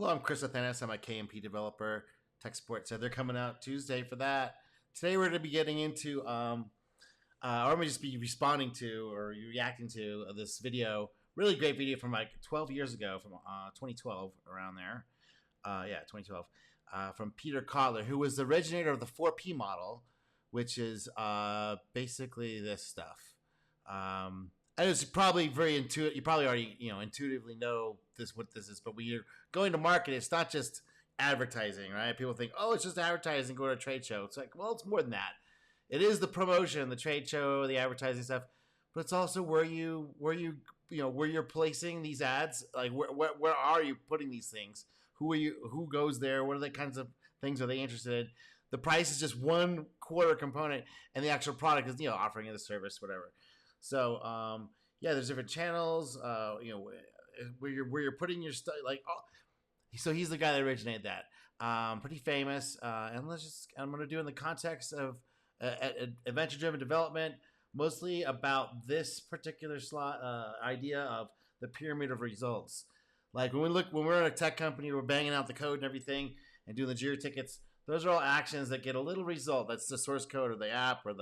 Hello, I'm Chris Athanas. I'm a KMP developer. Tech Support said they're coming out Tuesday for that. Today we're going to be getting into, or I'm going to just be responding to or reacting to this video. Really great video from like 12 years ago, from 2012, around there. 2012. From Peter Kotler, who was the originator of the 4P model, which is basically this stuff. And it's probably very intuitive. You probably already, intuitively know what this is. But when you're going to market, it's not just advertising, right? People think, oh, it's just advertising, go to a trade show. It's like, well, it's more than that. It is the promotion, the trade show, the advertising stuff, but it's also where you're placing these ads. Like, where are you putting these things? Who goes there? What are the kinds of things are they interested in? The price is just one quarter component, and the actual product is, offering the service, whatever. So, there's different channels, where you're putting your stuff. So he's the guy that originated that. Pretty famous. And I'm going to do in the context of adventure-driven development, mostly about this particular idea of the pyramid of results. Like when we're in a tech company, we're banging out the code and everything and doing the Jira tickets. Those are all actions that get a little result. That's the source code or the app or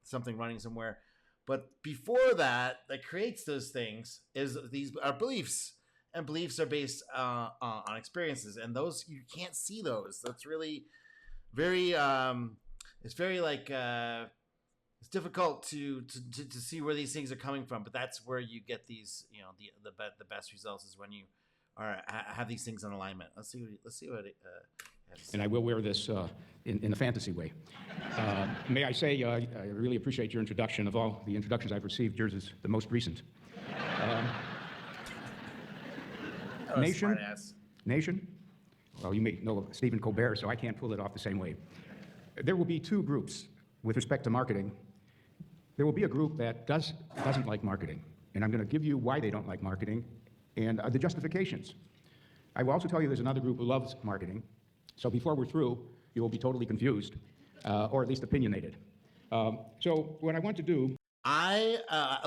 something running somewhere. But before that creates those things these are beliefs, and beliefs are based on experiences, and those you can't see those. That's really very it's very it's difficult to see where these things are coming from. But that's where you get these the best results is when you have these things in alignment. Let's see what it and I will wear this in a fantasy way. May I say, I really appreciate your introduction. Of all the introductions I've received, yours is the most recent. Nation? Well, you may know Stephen Colbert, so I can't pull it off the same way. There will be two groups with respect to marketing. There will be a group that doesn't like marketing, and I'm going to give you why they don't like marketing and the justifications. I will also tell you there's another group who loves marketing. So before we're through, you will be totally confused, or at least opinionated. So what I want to do... I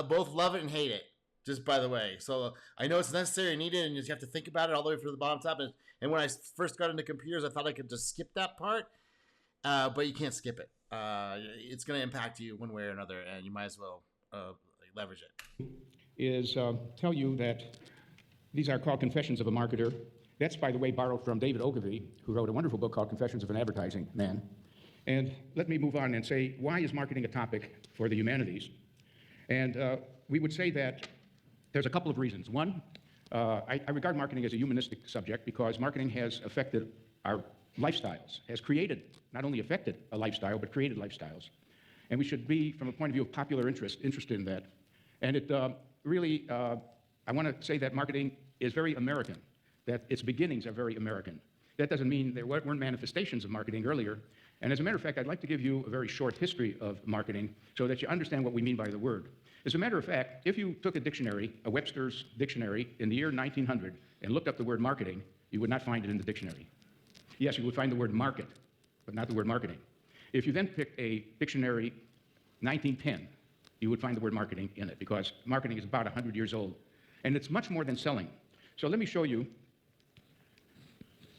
both love it and hate it, just by the way. So I know it's necessary and needed, and you have to think about it all the way from the bottom top. And when I first got into computers, I thought I could just skip that part, but you can't skip it. It's going to impact you one way or another, and you might as well leverage it. Is tell you that these are called Confessions of a Marketer. That's, by the way, borrowed from David Ogilvy, who wrote a wonderful book called Confessions of an Advertising Man. And let me move on and say, why is marketing a topic for the humanities? And we would say that there's a couple of reasons. One, I regard marketing as a humanistic subject because marketing has affected our lifestyles, has created, not only affected a lifestyle, but created lifestyles. And we should be, from a point of view of popular interest, interested in that. And it really, I want to say that marketing is very American, that its beginnings are very American. That doesn't mean there weren't manifestations of marketing earlier. And as a matter of fact, I'd like to give you a very short history of marketing so that you understand what we mean by the word. As a matter of fact, if you took a dictionary, a Webster's dictionary, in the year 1900 and looked up the word marketing, you would not find it in the dictionary. Yes, you would find the word market, but not the word marketing. If you then picked a dictionary 1910, you would find the word marketing in it because marketing is about 100 years old. And it's much more than selling. So let me show you.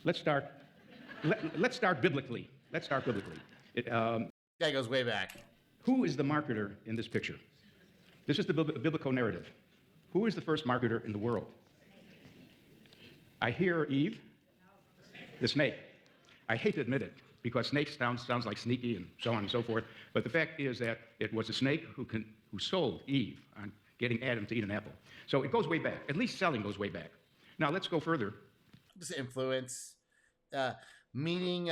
Let's start biblically. Let's start biblically. Guy goes way back. Who is the marketer in this picture? This is the biblical narrative. Who is the first marketer in the world? I hear Eve, the snake. I hate to admit it because snake sounds like sneaky and so on and so forth. But the fact is that it was a snake who sold Eve on getting Adam to eat an apple. So it goes way back. At least selling goes way back. Now let's go further. Just influence, meeting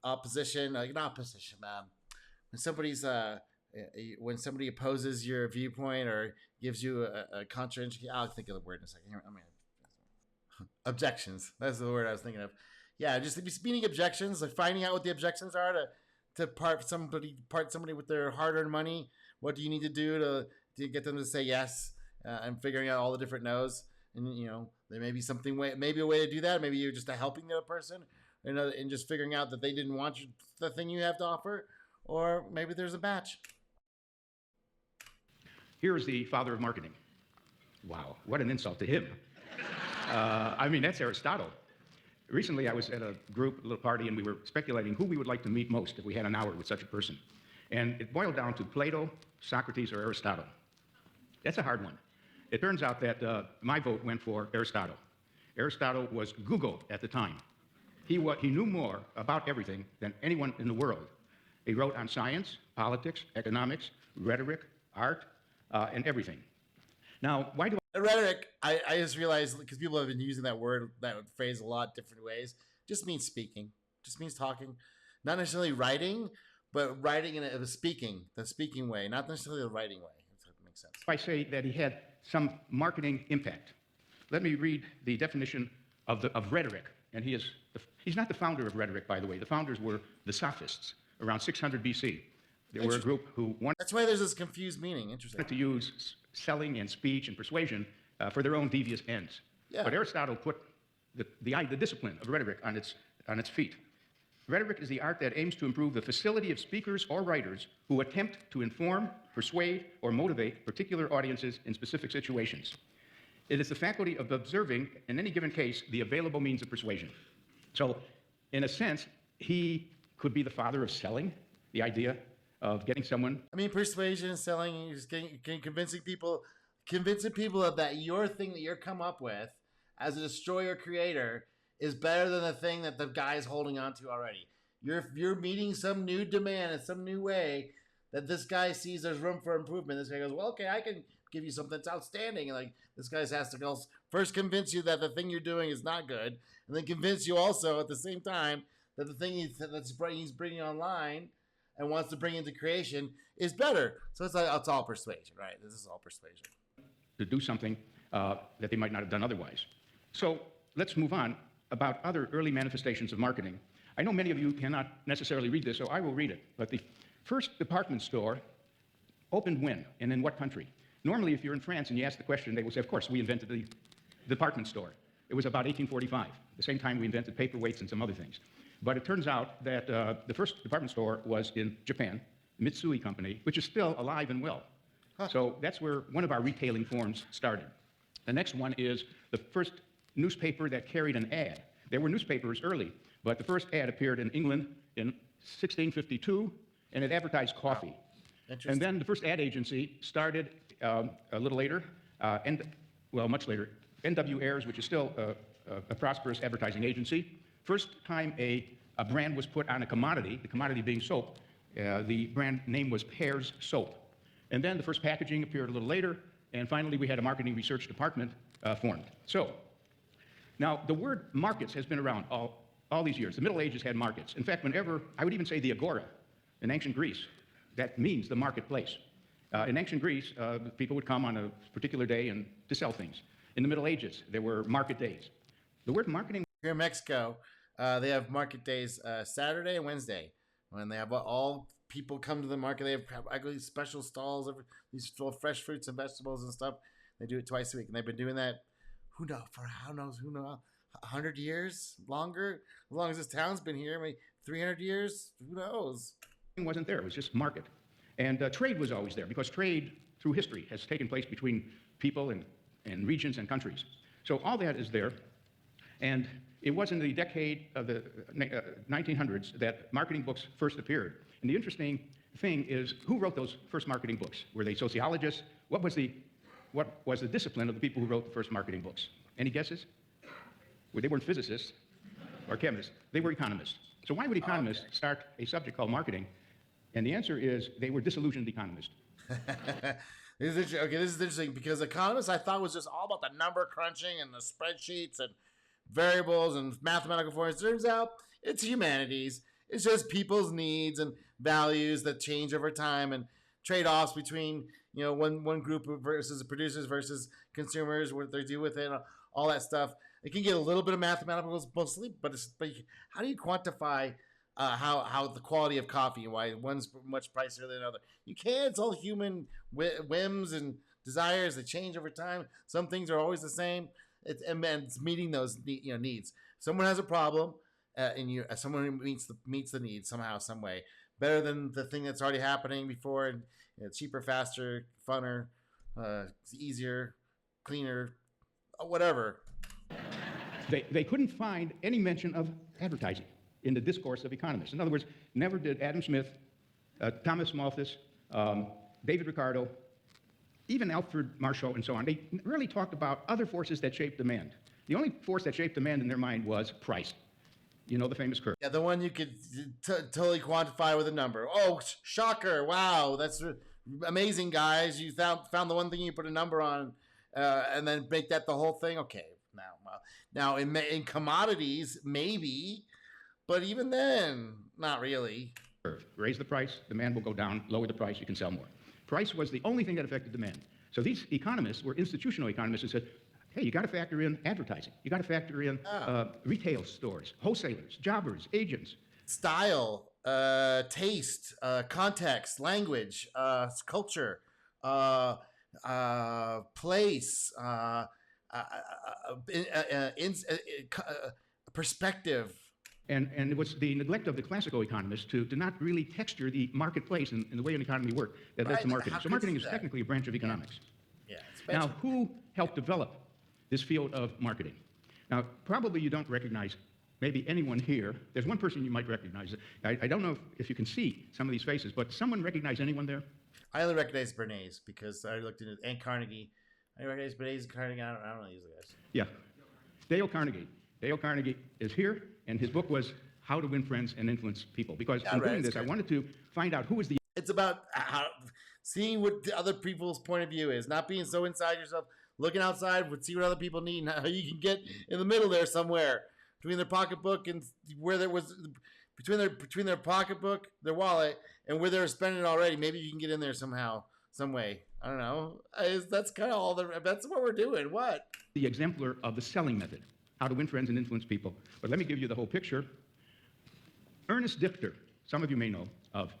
opposition, not opposition. When somebody opposes your viewpoint or gives you a contra, I'll think of the word in a second. Objections. That's the word I was thinking of. Yeah, just meeting objections, like finding out what the objections are to part somebody with their hard-earned money. What do you need to do to get them to say yes? And figuring out all the different no's. And there may be maybe a way to do that. Maybe you're just helping the other person, and just figuring out that they didn't want the thing you have to offer, or maybe there's a match. Here is the father of marketing. Wow, what an insult to him. I mean, that's Aristotle. Recently, I was at a little party, and we were speculating who we would like to meet most if we had an hour with such a person. And it boiled down to Plato, Socrates, or Aristotle. That's a hard one. It turns out that my vote went for Aristotle. Aristotle was Google at the time. He knew more about everything than anyone in the world. He wrote on science, politics, economics, rhetoric, art, and everything. Now, why do Rhetoric, I just realized, because people have been using that phrase a lot different ways, just means speaking, just means talking, not necessarily writing, but writing in the speaking way, not necessarily the writing way. If that makes sense. I say that he had some marketing impact? Let me read the definition of rhetoric, and he's not the founder of rhetoric, by the way. The founders were the Sophists around 600 BC. They were a group who wanted. That's why there's this confused meaning. Interesting. To use selling and speech and persuasion for their own devious ends. Yeah. But Aristotle put the discipline of rhetoric on its feet. Rhetoric is the art that aims to improve the facility of speakers or writers who attempt to inform, persuade, or motivate particular audiences in specific situations. It is the faculty of observing, in any given case, the available means of persuasion. So, in a sense, he could be the father of selling, the idea of getting someone. I mean, persuasion, selling, you're just convincing people that your thing that you're come up with as a destroyer creator is better than the thing that the guy's holding on to already. You're meeting some new demand in some new way that this guy sees there's room for improvement. This guy goes, well, okay, I can give you something that's outstanding. And like this guy has to go first convince you that the thing you're doing is not good, and then convince you also at the same time that the thing he's bringing online and wants to bring into creation is better. So it's all persuasion, right? This is all persuasion. To do something that they might not have done otherwise. So let's move on about other early manifestations of marketing. I know many of you cannot necessarily read this, so I will read it. But the first department store opened when and in what country? Normally, if you're in France and you ask the question, they will say, of course, we invented the department store. It was about 1845, the same time we invented paperweights and some other things. But it turns out that the first department store was in Japan, Mitsui Company, which is still alive and well. Huh. So that's where one of our retailing forms started. The next one is the first newspaper that carried an ad. There were newspapers early, but the first ad appeared in England in 1652, and it advertised coffee. And then the first ad agency started a little later, much later, N.W. Ayers, which is still a prosperous advertising agency. First time a brand was put on a commodity, the commodity being soap, the brand name was Pear's Soap. And then the first packaging appeared a little later, and finally we had a marketing research department formed. So, now the word markets has been around all these years. The Middle Ages had markets. In fact, I would even say the agora in ancient Greece, that means the marketplace. In ancient Greece, people would come on a particular day to sell things. In the Middle Ages, there were market days. The word marketing. Here in Mexico, they have market days Saturday and Wednesday, when they have all people come to the market. They have actually special stalls of these fresh fruits and vegetables and stuff. They do it twice a week, and they've been doing that. Who knows? 100 years longer? As long as this town's been here, maybe 300 years. Who knows? It wasn't there. It was just market, and trade was always there because trade through history has taken place between people and regions and countries. So all that is there. And it was in the decade of the 1900s that marketing books first appeared. And the interesting thing is, who wrote those first marketing books? Were they sociologists? What was the discipline of the people who wrote the first marketing books? Any guesses? Well, they weren't physicists or chemists. They were economists. So why would economists start a subject called marketing? And the answer is they were disillusioned economists. This is interesting because economists I thought was just all about the number crunching and the spreadsheets and variables and mathematical formulas. Turns out it's humanities. It's just people's needs and values that change over time and trade-offs between one group versus producers versus consumers, what they do with it, all that stuff. It can get a little bit of mathematical mostly, but how do you quantify how the quality of coffee and why one's much pricier than another? You can't. It's all human whims and desires that change over time. Some things are always the same. It's meeting those needs. Someone has a problem, and someone meets the need somehow, some way, better than the thing that's already happening before, and cheaper, faster, funner, easier, cleaner, whatever. They couldn't find any mention of advertising in the discourse of economists. In other words, never did Adam Smith, Thomas Malthus, David Ricardo, even Alfred Marshall and so on, they really talked about other forces that shape demand. The only force that shaped demand in their mind was price. You know the famous curve. Yeah, the one you could totally quantify with a number. Oh, shocker! Wow, that's amazing, guys. You found the one thing you put a number on, and then make that the whole thing. Okay, now in commodities maybe, but even then, not really. Raise the price, demand will go down. Lower the price, you can sell more. Price was the only thing that affected demand. So these economists were institutional economists who said, hey, you got to factor in advertising. You got to factor in retail stores, wholesalers, jobbers, agents. Style, taste, context, language, culture, place, perspective. And it was the neglect of the classical economists to not really texture the marketplace and the way an economy worked that led to marketing. So marketing is technically a branch of economics. Yeah. Now, who helped develop this field of marketing? Now, probably you don't recognize maybe anyone here. There's one person you might recognize. I don't know if you can see some of these faces, but someone recognize anyone there? I only recognize Bernays because I looked into it. And Carnegie. I recognize Bernays and Carnegie. I don't know these guys. Yeah. Dale Carnegie. Dale Carnegie is here, and his book was How to Win Friends and Influence People. Because in doing this, I wanted to find out who was the... It's about seeing what the other people's point of view is, not being so inside yourself, looking outside, see what other people need, and how you can get in the middle there somewhere between their pocketbook and where there was between their pocketbook, their wallet, and where they're spending it already. Maybe you can get in there somehow, some way. I don't know. That's kind of all. That's what we're doing. What? The exemplar of the selling method, how to win friends and influence people. But let me give you the whole picture. Ernest Dichter, some of you may know of.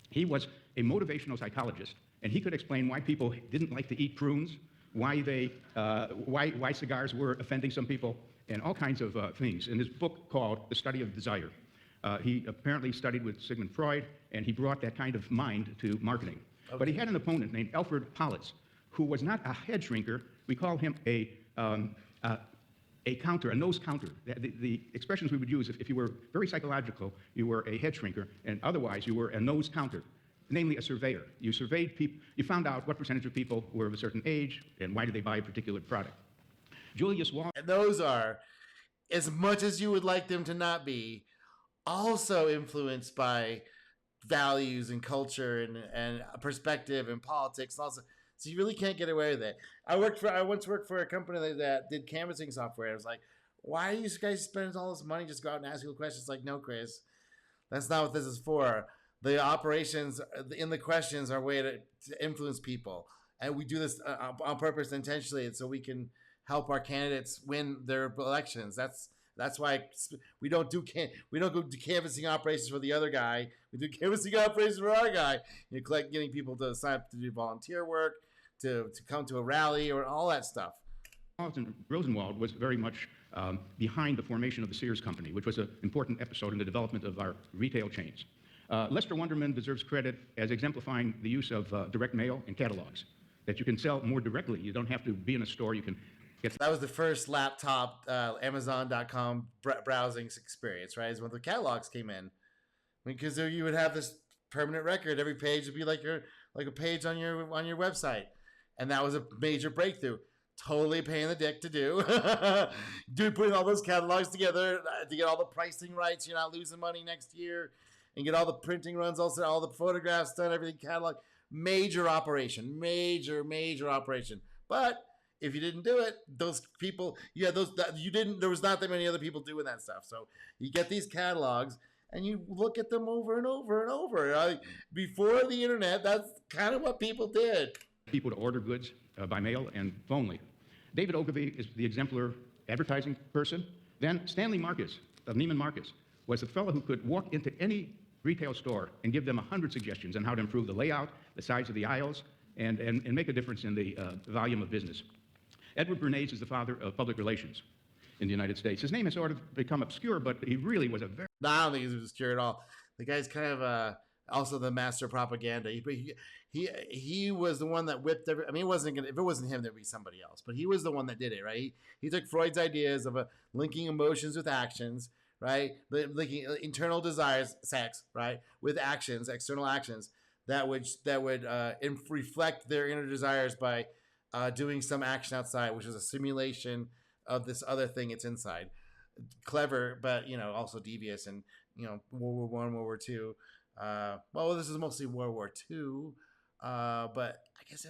He was a motivational psychologist, and he could explain why people didn't like to eat prunes, why cigars were offending some people, and all kinds of things. In his book called The Study of Desire, he apparently studied with Sigmund Freud, and he brought that kind of mind to marketing. Okay. But he had an opponent named Alfred Politz, who was not a head shrinker. We call him a counter, a nose counter. The expressions we would use if you were very psychological, you were a head shrinker, and otherwise you were a nose counter, namely a surveyor. You surveyed people, you found out what percentage of people were of a certain age and why did they buy a particular product. Julius Wall. And those are, as much as you would like them to not be, also influenced by values and culture and perspective and politics. Also, so you really can't get away with it. I once worked for a company that did canvassing software. I was like, why do you guys spend all this money just go out and ask people questions? Like, no, Chris, that's not what this is for. The operations in the questions are a way to influence people. And we do this on purpose intentionally so we can help our candidates win their elections. That's why we don't go do canvassing operations for the other guy. We do canvassing operations for our guy. Getting people to sign up to do volunteer work, to come to a rally, or all that stuff. Rosenwald was very much behind the formation of the Sears Company, which was an important episode in the development of our retail chains. Lester Wunderman deserves credit as exemplifying the use of direct mail and catalogs, that you can sell more directly. You don't have to be in a store. You can get... That was the first laptop Amazon.com browsing experience, right? Is when the catalogs came in, because you would have this permanent record. Every page would be like a page on your website, and that was a major breakthrough. Totally a pain in the dick to do. Putting all those catalogs together to get all the pricing right, so you're not losing money next year, and get all the printing runs, also all the photographs done, everything catalog. Major operation, major operation. But if you didn't do it, those people, there was not that many other people doing that stuff. So you get these catalogs and you look at them over and over and over. Before the internet, that's kind of what people did. People to order goods by mail and phonely. David Ogilvy is the exemplar advertising person. Then Stanley Marcus of Neiman Marcus was the fellow who could walk into any retail store and give them 100 suggestions on how to improve the layout, the size of the aisles, and make a difference in the volume of business. Edward Bernays is the father of public relations in the United States. His name has sort of become obscure, but he really was a very... No, I don't think he was obscure at all. The guy's kind of also the master of propaganda. He was the one that whipped every. I mean, it wasn't gonna, if it wasn't him, there'd be somebody else. But he was the one that did it, right? He took Freud's ideas of linking emotions with actions, right? Linking internal desires, sex, right, with actions, external actions that would reflect their inner desires by doing some action outside, which is a simulation of this other thing it's inside. Clever, but also devious, and World War I, World War II. Well, this is mostly World War II, but I guess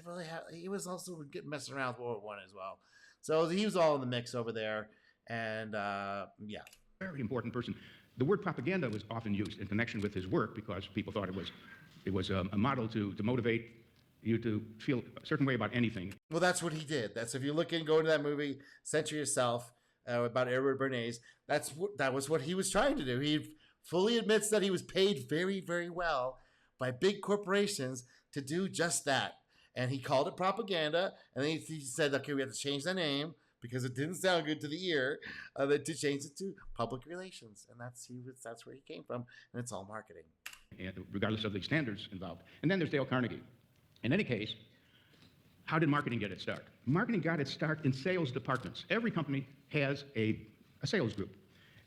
he was also getting messing around with World War I as well. So he was all in the mix over there, and yeah. Very important person. The word propaganda was often used in connection with his work because people thought it was a model to motivate you to feel a certain way about anything. Well, that's what he did. That's, if you look and go into that movie, Censor Yourself, about Edward Bernays, that was what he was trying to do. He fully admits that he was paid very, very well by big corporations to do just that. And he called it propaganda. And then he said, okay, we have to change the name because it didn't sound good to the ear, to change it to public relations. And that's where he came from. And it's all marketing. And regardless of the standards involved. And then there's Dale Carnegie. In any case, how did marketing get its start? Marketing got its start in sales departments. Every company has a sales group.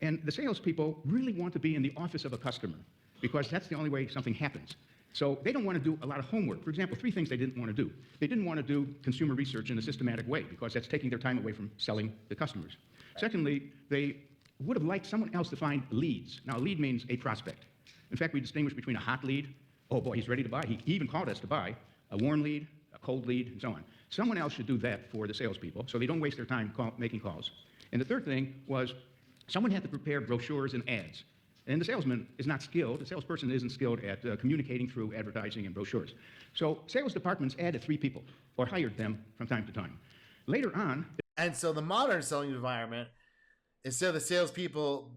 And the salespeople really want to be in the office of a customer because that's the only way something happens. So they don't want to do a lot of homework. For example, 3 things they didn't want to do. They didn't want to do consumer research in a systematic way because that's taking their time away from selling the customers. Secondly, they would have liked someone else to find leads. Now, a lead means a prospect. In fact, we distinguish between a hot lead, oh boy, he's ready to buy. He even called us to buy, a warm lead, a cold lead, and so on. Someone else should do that for the salespeople so they don't waste their time making calls. And the third thing was someone had to prepare brochures and ads. And the salesman is not skilled, the salesperson isn't skilled at communicating through advertising and brochures. So sales departments added 3 people or hired them from time to time. Later on... And so the modern selling environment, instead of the salespeople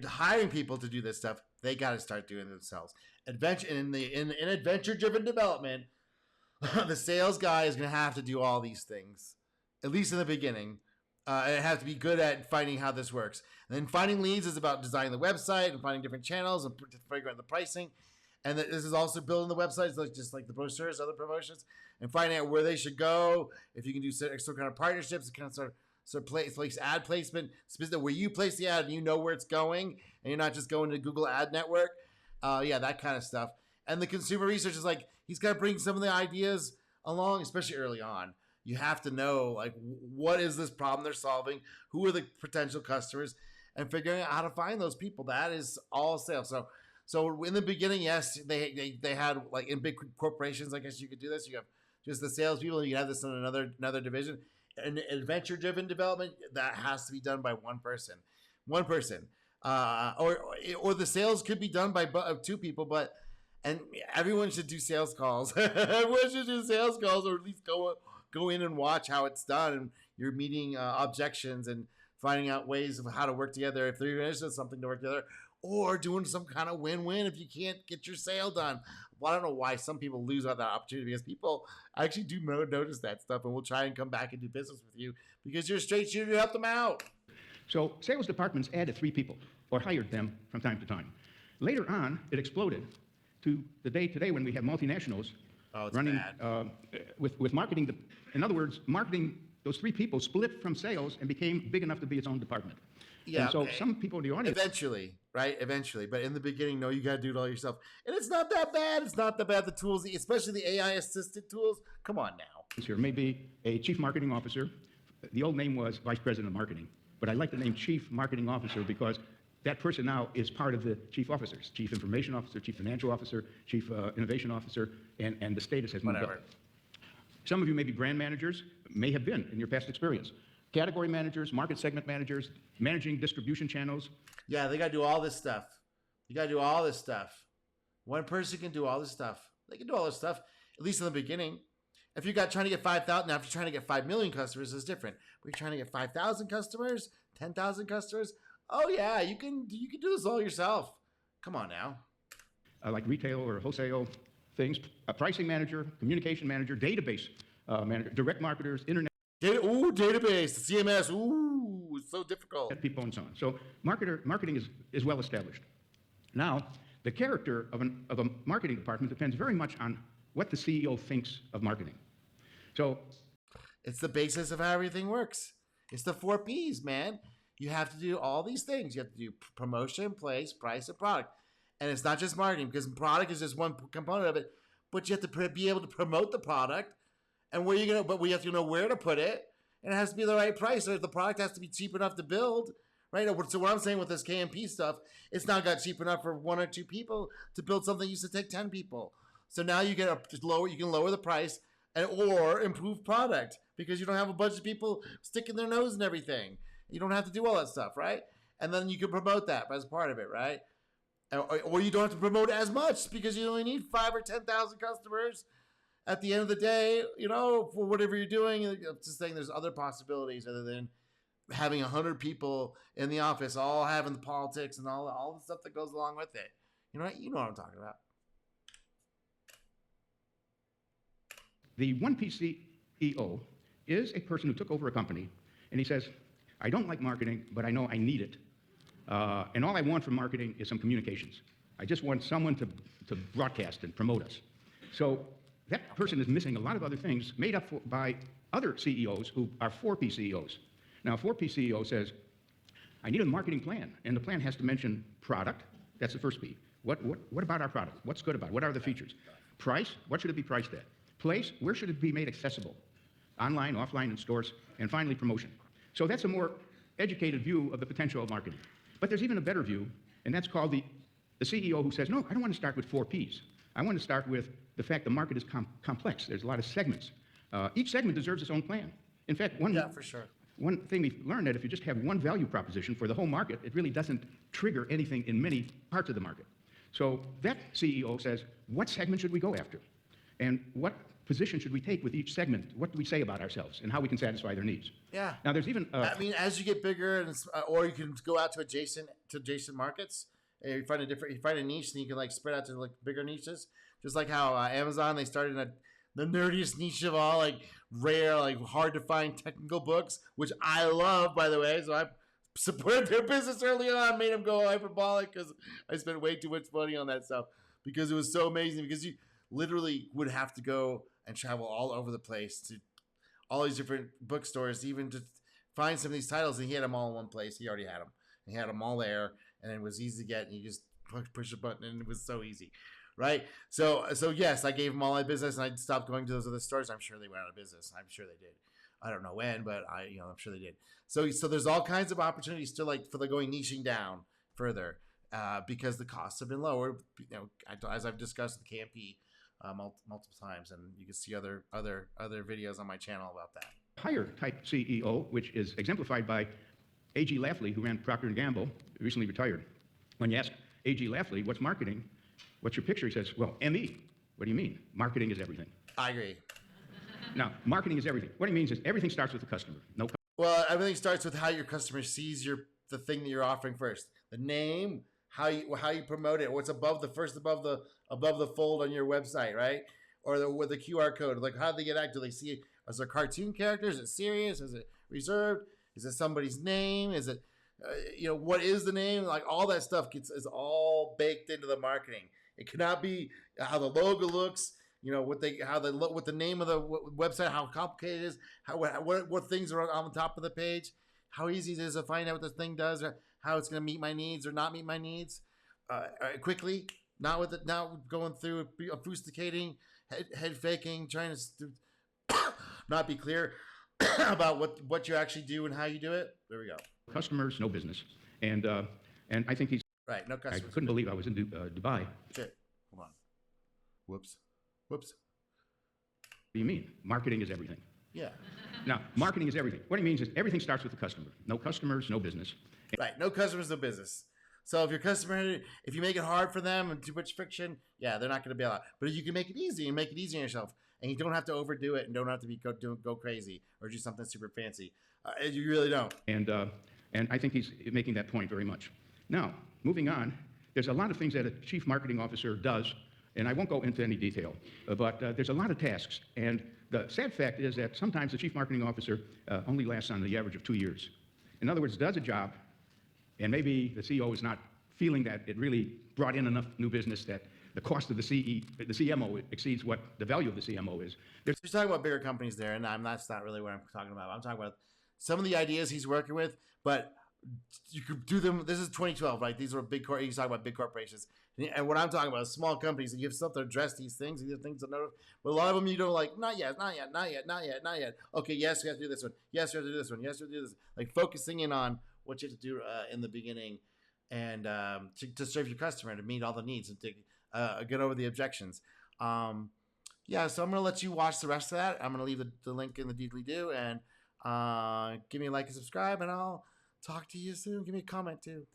hiring people to do this stuff, they got to start doing it themselves. In adventure-driven development, the sales guy is going to have to do all these things, at least in the beginning. And have to be good at finding how this works. And then finding leads is about designing the website and finding different channels and figuring out the pricing. And this is also building the websites, just like the brochures, other promotions, and finding out where they should go. If you can do some kind of partnerships, kind of sort of place ad placement, specifically where you place the ad and you know where it's going, and you're not just going to Google Ad Network. Yeah, that kind of stuff. And the consumer research is like, he's got to bring some of the ideas along, especially early on. You have to know, like, what is this problem they're solving? Who are the potential customers? And figuring out how to find those people. That is all sales. So in the beginning, yes, they had, like, in big corporations, I guess you could do this. You have just the salespeople, and you have this in another division. And adventure-driven development, that has to be done by one person. Or the sales could be done by 2 people, and everyone should do sales calls. Everyone should do sales calls, or at least go in and watch how it's done, and you're meeting objections and finding out ways of how to work together if they're interested in something to work together, or doing some kind of win-win if you can't get your sale done. Well, I don't know why some people lose out that opportunity, because people actually do notice that stuff and will try and come back and do business with you because you're a straight shooter to help them out. So sales departments added 3 people or hired them from time to time. Later on, it exploded to the day today when we have multinationals running with marketing. In other words, marketing, those 3 people split from sales and became big enough to be its own department. Yeah. And so some people in the audience... Eventually. But in the beginning, no, you got to do it all yourself. And it's not that bad. The tools, especially the AI-assisted tools. Come on now. Here may be a chief marketing officer. The old name was vice president of marketing. But I like the name chief marketing officer because that person now is part of the chief officers. Chief information officer, chief financial officer, chief innovation officer, and the status has moved up. Some of you may be brand managers, may have been in your past experience. Category managers, market segment managers, managing distribution channels. Yeah, they got to do all this stuff. One person can do all this stuff. They can do all this stuff, at least in the beginning. If you're trying to get 5,000, now if you're trying to get 5 million customers, it's different. But you're trying to get 5,000 customers, 10,000 customers, oh yeah, you can do this all yourself. Come on now. Like retail or wholesale things, a pricing manager, communication manager, database manager, direct marketers, internet. Database, CMS, it's so difficult. People and so on. So marketing is well established. Now, the character of a marketing department depends very much on what the CEO thinks of marketing. So it's the basis of how everything works. It's the 4 Ps, man. You have to do all these things. You have to do promotion, place, price, and product. And it's not just marketing, because product is just one component of it. But you have to be able to promote the product, and where you're gonna. But we have to know where to put it, and it has to be the right price. So the product has to be cheap enough to build, right? So what I'm saying with this KMP stuff, it's not got cheap enough for 1 or 2 people to build something that used to take 10 people. So now you get you can lower the price or improve product, because you don't have a bunch of people sticking their nose in everything. You don't have to do all that stuff, right? And then you can promote that as part of it, right? Or you don't have to promote as much, because you only need 5,000 or 10,000 customers at the end of the day, for whatever you're doing. I'm just saying there's other possibilities other than having 100 people in the office all having the politics and all the stuff that goes along with it. You know what I'm talking about. the 1P CEO is a person who took over a company, and he says, I don't like marketing, but I know I need it. And all I want from marketing is some communications. I just want someone to broadcast and promote us. So that person is missing a lot of other things made up by other CEOs who are 4P CEOs. Now, a 4P CEO says, I need a marketing plan, and the plan has to mention product. That's the first P. What about our product? What's good about it? What are the features? Price, what should it be priced at? Place, where should it be made accessible? Online, offline, in stores. And finally, promotion. So that's a more educated view of the potential of marketing. But there's even a better view, and that's called the CEO who says, no, I don't want to start with 4 Ps. I want to start with the fact the market is complex. There's a lot of segments. Each segment deserves its own plan. In fact, for sure. One thing we've learned that if you just have one value proposition for the whole market, it really doesn't trigger anything in many parts of the market. So that CEO says, what segment should we go after? And what position should we take with each segment? What do we say about ourselves and how we can satisfy their needs? Yeah. Now there's even as you get bigger, and or you can go out to adjacent markets. And you find a niche, and you can spread out to bigger niches. Just like how Amazon, they started in the nerdiest niche of all, rare, hard to find technical books, which I love, by the way. So I supported their business early on, made them go hyperbolic because I spent way too much money on that stuff because it was so amazing. Because you literally would have to go and travel all over the place to all these different bookstores, even to find some of these titles. And he had them all in one place. He already had them. He had them all there, and it was easy to get. And you just push a button, and it was so easy. Right. So yes, I gave them all my business, and I stopped going to those other stores. I'm sure they went out of business. I'm sure they did. I don't know when, but I'm sure they did. So there's all kinds of opportunities still for the going niching down further because the costs have been lower. As I've discussed with KMP multiple times, and you can see other videos on my channel about that. Higher type CEO, which is exemplified by A.G. Lafley, who ran Procter & Gamble, recently retired. When you ask A.G. Lafley, what's marketing? What's your picture? He says, well, ME. What do you mean? Marketing is everything. I agree. Now, marketing is everything. What he means is everything starts with the customer. Well, everything starts with how your customer sees the thing that you're offering first. The name, how you promote it, what's above the fold on your website, right? Or with the QR code, how do they get active? Do they see it as a cartoon character? Is it serious? Is it reserved? Is it somebody's name? Is it what is the name? All that stuff is all baked into the marketing. It cannot be how the logo looks, what the name of the website, how complicated it is, what things are on the top of the page, how easy it is to find out what this thing does, or how it's going to meet my needs or not meet my needs quickly, not going through obfuscating, head faking, trying to not be clear about what you actually do and how you do it. There we go. Customers, no business, and I think he's right. No customers. I couldn't believe I was in Dubai. Shit. Hold on. Whoops. What do you mean? Marketing is everything. Yeah. Now, marketing is everything. What he means is everything starts with the customer. No customers, no business. Right. No customers, no business. So if you make it hard for them and too much friction, yeah, they're not going to bail out. But if you can make it easy and make it easy on yourself, and you don't have to overdo it and don't have to go crazy or do something super fancy, you really don't. And I think he's making that point very much. Now, moving on, there's a lot of things that a chief marketing officer does, and I won't go into any detail, but there's a lot of tasks. And the sad fact is that sometimes the chief marketing officer only lasts on the average of 2 years. In other words, does a job, and maybe the CEO is not feeling that it really brought in enough new business that the cost of the CMO exceeds what the value of the CMO is. You're talking about bigger companies there, and that's not really what I'm talking about. I'm talking about some of the ideas he's working with, but you could do them. This is 2012, right? These are big. He's talking about big corporations, and what I'm talking about is small companies. And you have stuff to address these things. These are things that know. But a lot of them you don't like. Not yet. Not yet. Not yet. Not yet. Not yet. Okay. Yes, we have to do this one. Yes, we have to do this one. Yes, we have to do this. Like focusing in on what you have to do in the beginning, and to serve your customer, to meet all the needs, and to get over the objections. Yeah. So I'm gonna let you watch the rest of that. I'm gonna leave the link in the deeply do, and give me a like and subscribe, and I'll talk to you soon. Give me a comment too.